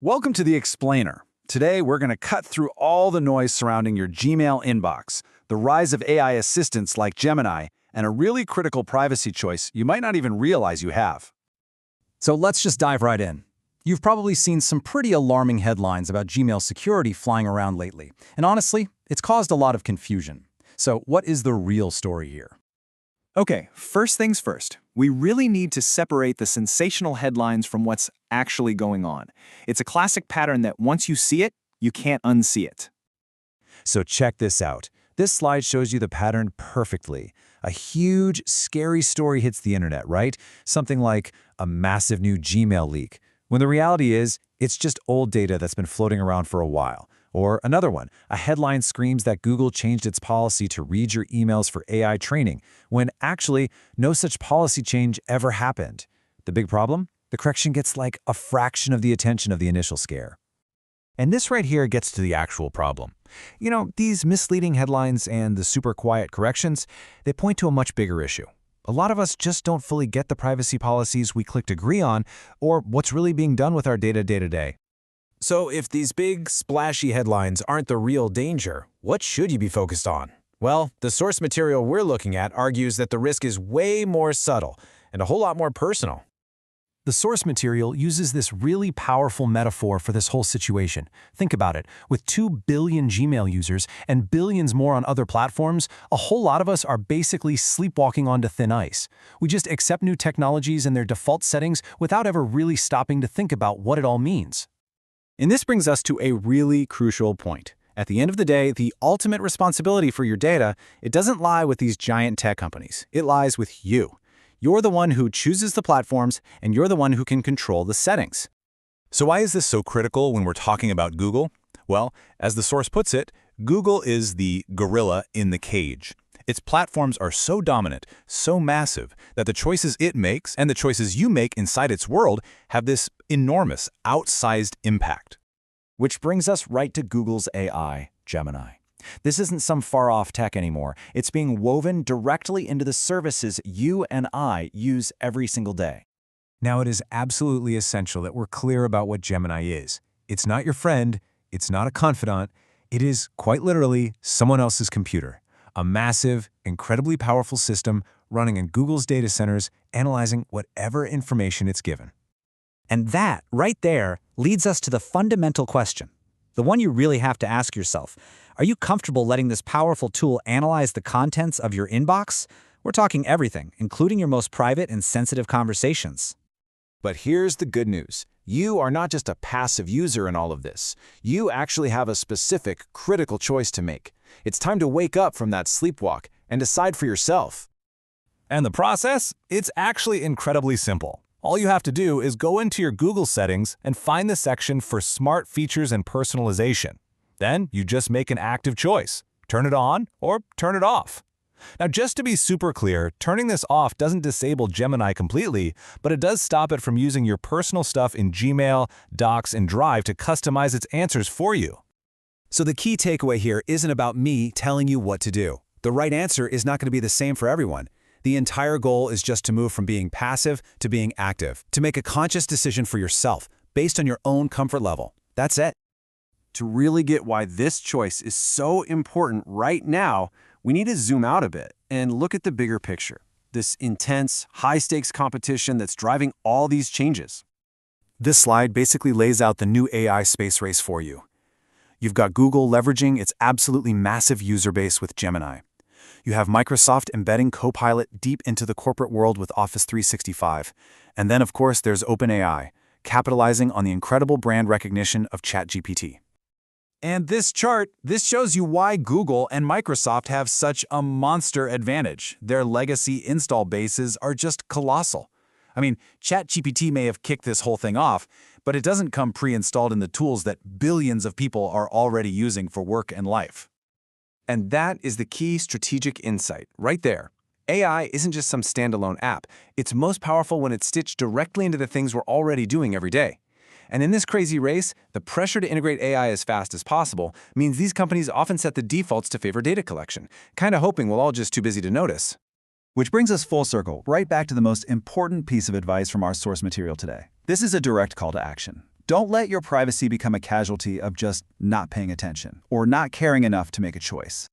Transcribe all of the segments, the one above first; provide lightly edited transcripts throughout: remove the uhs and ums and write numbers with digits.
Welcome to The Explainer. Today, we're going to cut through all the noise surrounding your Gmail inbox, the rise of AI assistants like Gemini, and a really critical privacy choice you might not even realize you have. So let's just dive right in. You've probably seen some pretty alarming headlines about Gmail security flying around lately. And honestly, it's caused a lot of confusion. So what is the real story here? Okay, first things first. We really need to separate the sensational headlines from what's actually going on. It's a classic pattern that once you see it, you can't unsee it. So check this out. This slide shows you the pattern perfectly. A huge, scary story hits the internet, right? Something like a massive new Gmail leak, when the reality is, it's just old data that's been floating around for a while. Or another one, a headline screams that Google changed its policy to read your emails for AI training, when actually no such policy change ever happened. The big problem? The correction gets like a fraction of the attention of the initial scare. And this right here gets to the actual problem. You know, these misleading headlines and the super quiet corrections, they point to a much bigger issue. A lot of us just don't fully get the privacy policies we clicked agree on, or what's really being done with our data day to day. So if these big, splashy headlines aren't the real danger, what should you be focused on? Well, the source material we're looking at argues that the risk is way more subtle and a whole lot more personal. The source material uses this really powerful metaphor for this whole situation. Think about it. With 2 billion Gmail users and billions more on other platforms, a whole lot of us are basically sleepwalking onto thin ice. We just accept new technologies and their default settings without ever really stopping to think about what it all means. And this brings us to a really crucial point. At the end of the day, the ultimate responsibility for your data, it doesn't lie with these giant tech companies. It lies with you. You're the one who chooses the platforms, and you're the one who can control the settings. So why is this so critical when we're talking about Google? Well, as the source puts it, Google is the gorilla in the cage. Its platforms are so dominant, so massive, that the choices it makes and the choices you make inside its world have this enormous, outsized impact. Which brings us right to Google's AI, Gemini. This isn't some far-off tech anymore. It's being woven directly into the services you and I use every single day. Now, it is absolutely essential that we're clear about what Gemini is. It's not your friend, it's not a confidant, it is, quite literally, someone else's computer. A massive, incredibly powerful system running in Google's data centers, analyzing whatever information it's given. And that, right there, leads us to the fundamental question. The one you really have to ask yourself. Are you comfortable letting this powerful tool analyze the contents of your inbox? We're talking everything, including your most private and sensitive conversations. But here's the good news. You are not just a passive user in all of this. You actually have a specific, critical choice to make. It's time to wake up from that sleepwalk and decide for yourself. And the process? It's actually incredibly simple. All you have to do is go into your Google settings and find the section for Smart Features and Personalization. Then you just make an active choice. Turn it on or turn it off. Now, just to be super clear, turning this off doesn't disable Gemini completely, but it does stop it from using your personal stuff in Gmail, Docs, and Drive to customize its answers for you. So the key takeaway here isn't about me telling you what to do. The right answer is not going to be the same for everyone. The entire goal is just to move from being passive to being active, to make a conscious decision for yourself, based on your own comfort level. That's it. To really get why this choice is so important right now, we need to zoom out a bit and look at the bigger picture. This intense, high-stakes competition that's driving all these changes. This slide basically lays out the new AI space race for you. You've got Google leveraging its absolutely massive user base with Gemini. You have Microsoft embedding Copilot deep into the corporate world with Office 365. And then, of course, there's OpenAI, capitalizing on the incredible brand recognition of ChatGPT. And this chart, this shows you why Google and Microsoft have such a monster advantage. Their legacy install bases are just colossal. I mean, ChatGPT may have kicked this whole thing off, but it doesn't come pre-installed in the tools that billions of people are already using for work and life. And that is the key strategic insight, right there. AI isn't just some standalone app. It's most powerful when it's stitched directly into the things we're already doing every day. And in this crazy race, the pressure to integrate AI as fast as possible means these companies often set the defaults to favor data collection, kind of hoping we're all just too busy to notice. Which brings us full circle, right back to the most important piece of advice from our source material today. This is a direct call to action. Don't let your privacy become a casualty of just not paying attention or not caring enough to make a choice.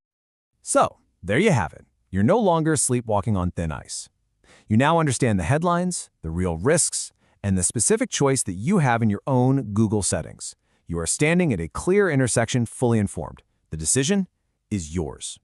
So, there you have it. You're no longer sleepwalking on thin ice. You now understand the headlines, the real risks, and the specific choice that you have in your own Google settings. You are standing at a clear intersection, fully informed. The decision is yours.